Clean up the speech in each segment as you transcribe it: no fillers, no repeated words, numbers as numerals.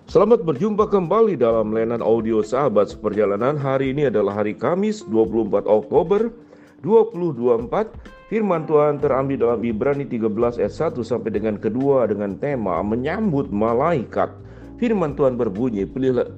Selamat berjumpa kembali dalam layanan audio Sahabat Seperjalanan. Hari ini adalah hari Kamis 24 Oktober 2024. Firman Tuhan terambil dalam Ibrani 13 ayat 1 sampai dengan kedua dengan tema menyambut malaikat. Firman Tuhan berbunyi,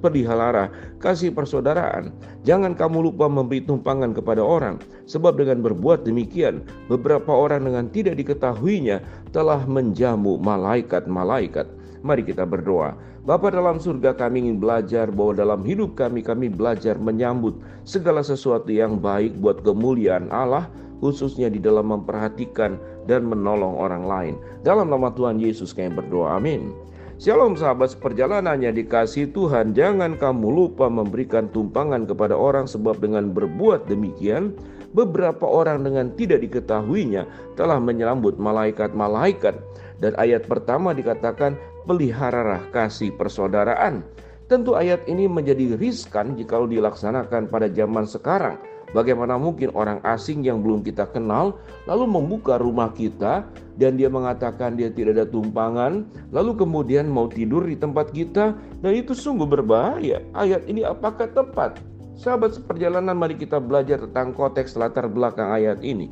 pelihara kasih persaudaraan. Jangan kamu lupa memberi tumpangan kepada orang, sebab dengan berbuat demikian beberapa orang dengan tidak diketahuinya telah menjamu malaikat-malaikat. Mari kita berdoa. Bapa dalam surga, kami ingin belajar bahwa dalam hidup kami belajar menyambut segala sesuatu yang baik buat kemuliaan Allah, khususnya di dalam memperhatikan dan menolong orang lain. Dalam nama Tuhan Yesus kami berdoa, amin. Shalom sahabat seperjalanannya dikasihi Tuhan. Jangan kamu lupa memberikan tumpangan kepada orang, sebab dengan berbuat demikian beberapa orang dengan tidak diketahuinya telah menyambut malaikat-malaikat. Dan ayat pertama dikatakan peliharalah kasih persaudaraan. Tentu ayat ini menjadi riskan jika dilaksanakan pada zaman sekarang. Bagaimana mungkin orang asing yang belum kita kenal lalu membuka rumah kita dan dia mengatakan dia tidak ada tumpangan, lalu kemudian mau tidur di tempat kita, dan itu sungguh berbahaya. Ayat ini apakah tepat? Sahabat seperjalanan, mari kita belajar tentang konteks latar belakang ayat ini.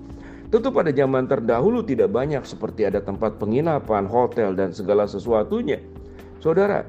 Tentu pada zaman terdahulu tidak banyak seperti ada tempat penginapan, hotel, dan segala sesuatunya. Saudara,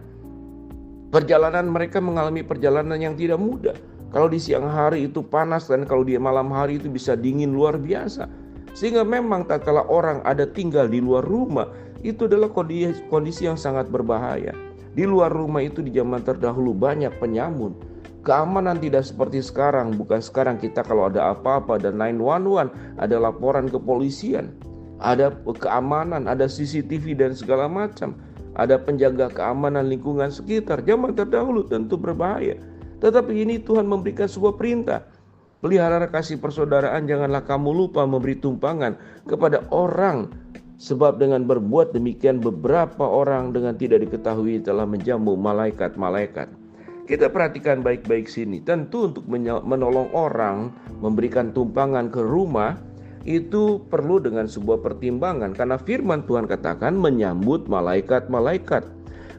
perjalanan mereka mengalami perjalanan yang tidak mudah. Kalau di siang hari itu panas, dan kalau di malam hari itu bisa dingin luar biasa. Sehingga memang tak kala orang ada tinggal di luar rumah, itu adalah kondisi yang sangat berbahaya. Di luar rumah itu di zaman terdahulu banyak penyamun. Keamanan tidak seperti sekarang. Bukan sekarang kita kalau ada apa-apa dan 911 ada laporan ke kepolisian, ada keamanan, ada CCTV dan segala macam, ada penjaga keamanan lingkungan sekitar. Zaman terdahulu tentu berbahaya. Tetapi ini Tuhan memberikan sebuah perintah. Pelihara kasih persaudaraan, janganlah kamu lupa memberi tumpangan kepada orang, sebab dengan berbuat demikian beberapa orang dengan tidak diketahui telah menjamu malaikat-malaikat. Kita perhatikan baik-baik sini. Tentu untuk menolong orang, memberikan tumpangan ke rumah, itu perlu dengan sebuah pertimbangan. Karena firman Tuhan katakan menyambut malaikat-malaikat.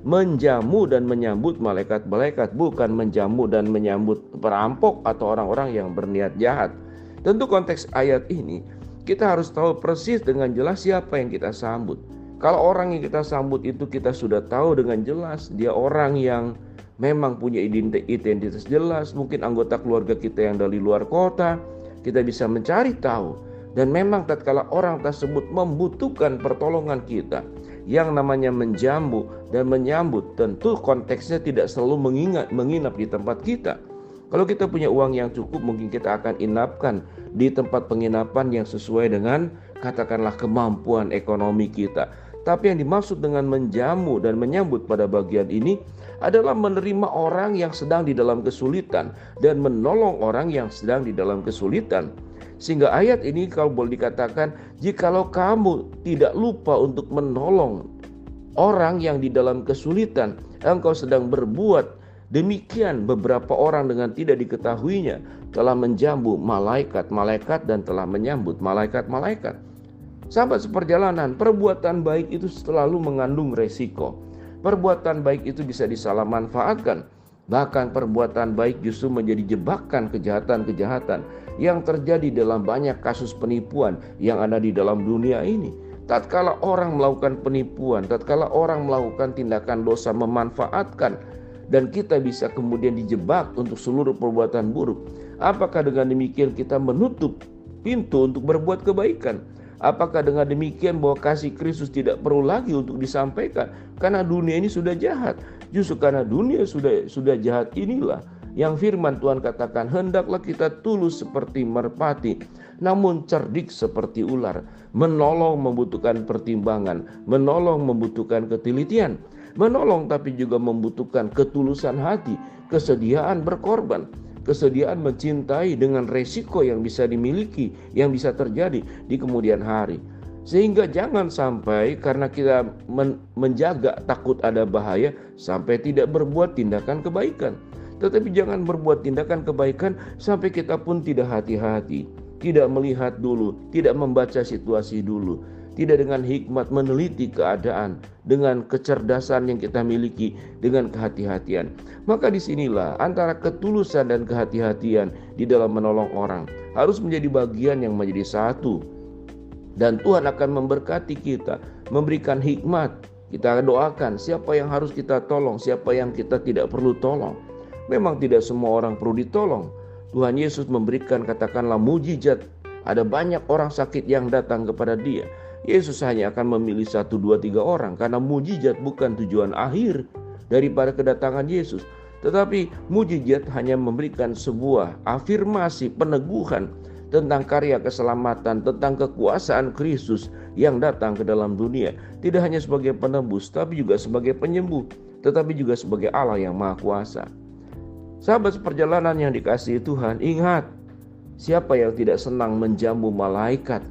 Menjamu dan menyambut malaikat-malaikat, bukan menjamu dan menyambut perampok atau orang-orang yang berniat jahat. Tentu konteks ayat ini kita harus tahu persis dengan jelas siapa yang kita sambut. Kalau orang yang kita sambut itu kita sudah tahu dengan jelas dia orang yang memang punya identitas jelas, mungkin anggota keluarga kita yang dari luar kota, kita bisa mencari tahu. Dan memang tatkala orang tersebut membutuhkan pertolongan kita, yang namanya menjamu dan menyambut, tentu konteksnya tidak selalu menginap di tempat kita. Kalau kita punya uang yang cukup, mungkin kita akan inapkan di tempat penginapan yang sesuai dengan katakanlah kemampuan ekonomi kita. Tapi yang dimaksud dengan menjamu dan menyambut pada bagian ini adalah menerima orang yang sedang di dalam kesulitan dan menolong orang yang sedang di dalam kesulitan. Sehingga ayat ini kalau boleh dikatakan, jikalau kamu tidak lupa untuk menolong orang yang di dalam kesulitan, engkau sedang berbuat demikian beberapa orang dengan tidak diketahuinya telah menjamu malaikat-malaikat dan telah menyambut malaikat-malaikat. Sahabat seperjalanan, perbuatan baik itu selalu mengandung resiko. Perbuatan baik itu bisa disalahmanfaatkan. Bahkan perbuatan baik justru menjadi jebakan kejahatan-kejahatan yang terjadi dalam banyak kasus penipuan yang ada di dalam dunia ini. Tatkala orang melakukan penipuan, tatkala orang melakukan tindakan dosa memanfaatkan, dan kita bisa kemudian dijebak untuk seluruh perbuatan buruk. Apakah dengan demikian kita menutup pintu untuk berbuat kebaikan? Apakah dengan demikian bahwa kasih Kristus tidak perlu lagi untuk disampaikan? Karena dunia ini sudah jahat. Justru karena dunia sudah jahat inilah yang firman Tuhan katakan, hendaklah kita tulus seperti merpati, namun cerdik seperti ular. Menolong membutuhkan pertimbangan, menolong membutuhkan ketelitian, menolong tapi juga membutuhkan ketulusan hati, kesediaan berkorban, kesediaan mencintai dengan resiko yang bisa dimiliki, yang bisa terjadi di kemudian hari. Sehingga jangan sampai karena kita menjaga takut ada bahaya sampai tidak berbuat tindakan kebaikan. Tetapi jangan berbuat tindakan kebaikan sampai kita pun tidak hati-hati, tidak melihat dulu, tidak membaca situasi dulu. tidak dengan hikmat meneliti keadaan, dengan kecerdasan yang kita miliki, dengan kehati-hatian. Maka disinilah antara ketulusan dan kehati-hatian di dalam menolong orang harus menjadi bagian yang menjadi satu. Dan Tuhan akan memberkati kita, memberikan hikmat. Kita doakan siapa yang harus kita tolong, siapa yang kita tidak perlu tolong. Memang tidak semua orang perlu ditolong. Tuhan Yesus memberikan katakanlah mujizat. Ada banyak orang sakit yang datang kepada dia. Yesus hanya akan memilih 1, 2, 3 orang karena mujizat bukan tujuan akhir daripada kedatangan Yesus. Tetapi mujizat hanya memberikan sebuah afirmasi peneguhan tentang karya keselamatan, tentang kekuasaan Kristus yang datang ke dalam dunia. Tidak hanya sebagai penebus, tapi juga sebagai penyembuh, tetapi juga sebagai Allah yang Maha Kuasa. Sahabat seperjalanan yang dikasihi Tuhan, ingat, siapa yang tidak senang menjamu malaikat?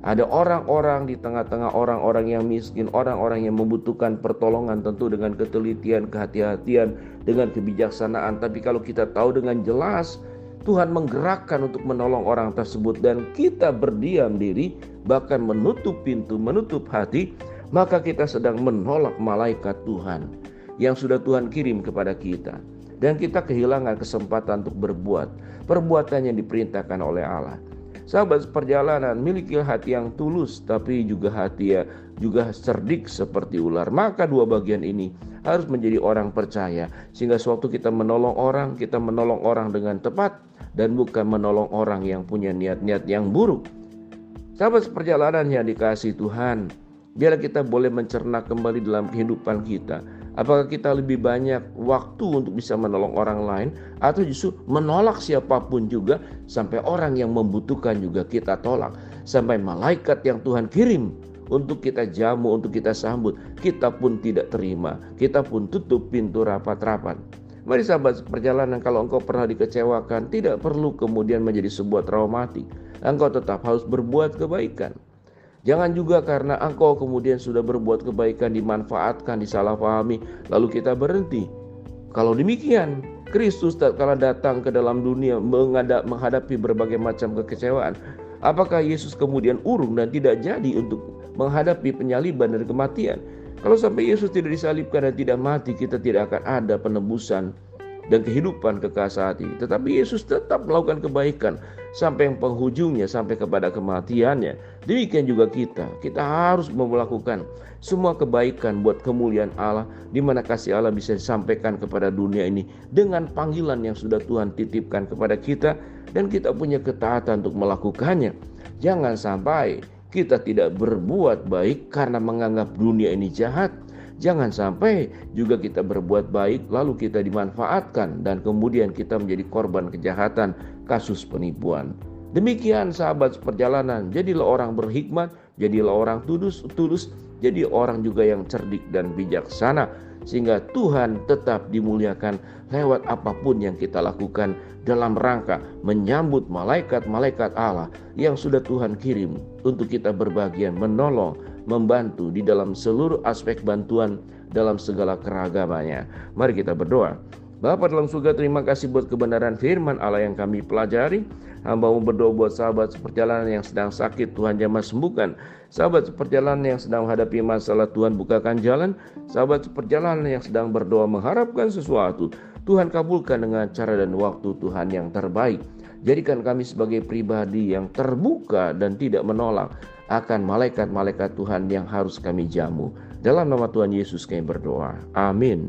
Ada orang-orang di tengah-tengah orang-orang yang miskin, orang-orang yang membutuhkan pertolongan, tentu dengan ketelitian, kehati-hatian, dengan kebijaksanaan. Tapi kalau kita tahu dengan jelas, Tuhan menggerakkan untuk menolong orang tersebut dan kita berdiam diri, bahkan menutup pintu, menutup hati, maka kita sedang menolak malaikat Tuhan yang sudah Tuhan kirim kepada kita. Dan kita kehilangan kesempatan untuk berbuat perbuatan yang diperintahkan oleh Allah. Sahabat seperjalanan, miliki hati yang tulus, tapi juga hati juga cerdik seperti ular. Maka dua bagian ini harus menjadi orang percaya, sehingga sewaktu kita menolong orang dengan tepat dan bukan menolong orang yang punya niat-niat yang buruk. Sahabat seperjalanan yang dikasihi Tuhan, biarlah kita boleh mencerna kembali dalam kehidupan kita. Apakah kita lebih banyak waktu untuk bisa menolong orang lain, atau justru menolak siapapun juga, sampai orang yang membutuhkan juga kita tolak, sampai malaikat yang Tuhan kirim untuk kita jamu, untuk kita sambut, kita pun tidak terima, kita pun tutup pintu rapat-rapat. Mari sahabat perjalanan, kalau engkau pernah dikecewakan, tidak perlu kemudian menjadi sebuah traumatik. Engkau tetap harus berbuat kebaikan. Jangan juga karena engkau kemudian sudah berbuat kebaikan, dimanfaatkan, disalahpahami, lalu kita berhenti. Kalau demikian, Kristus tatkala datang ke dalam dunia menghadapi berbagai macam kekecewaan, apakah Yesus kemudian urung dan tidak jadi untuk menghadapi penyaliban dan kematian? Kalau sampai Yesus tidak disalibkan dan tidak mati, kita tidak akan ada penebusan dan kehidupan kekal saat ini. Tetapi Yesus tetap melakukan kebaikan sampai yang penghujungnya, sampai kepada kematiannya. Demikian juga kita harus melakukan semua kebaikan buat kemuliaan Allah, di mana kasih Allah bisa disampaikan kepada dunia ini dengan panggilan yang sudah Tuhan titipkan kepada kita, dan kita punya ketaatan untuk melakukannya. Jangan sampai kita tidak berbuat baik karena menganggap dunia ini jahat. Jangan sampai juga kita berbuat baik lalu kita dimanfaatkan dan kemudian kita menjadi korban kejahatan, kasus penipuan. Demikian sahabat seperjalanan, jadilah orang berhikmat, jadilah orang tulus, jadi orang juga yang cerdik dan bijaksana, sehingga Tuhan tetap dimuliakan lewat apapun yang kita lakukan dalam rangka menyambut malaikat-malaikat Allah yang sudah Tuhan kirim untuk kita berbagian menolong, membantu di dalam seluruh aspek bantuan dalam segala keragamannya. Mari kita berdoa. Bapa dalam surga, terima kasih buat kebenaran firman Allah yang kami pelajari. Hamba mau berdoa buat sahabat seperjalanan yang sedang sakit, Tuhan jamah sembuhkan. Sahabat seperjalanan yang sedang menghadapi masalah, Tuhan bukakan jalan. Sahabat seperjalanan yang sedang berdoa mengharapkan sesuatu, Tuhan kabulkan dengan cara dan waktu Tuhan yang terbaik. Jadikan kami sebagai pribadi yang terbuka dan tidak menolak akan malaikat-malaikat Tuhan yang harus kami jamu. Dalam nama Tuhan Yesus kami berdoa. Amin.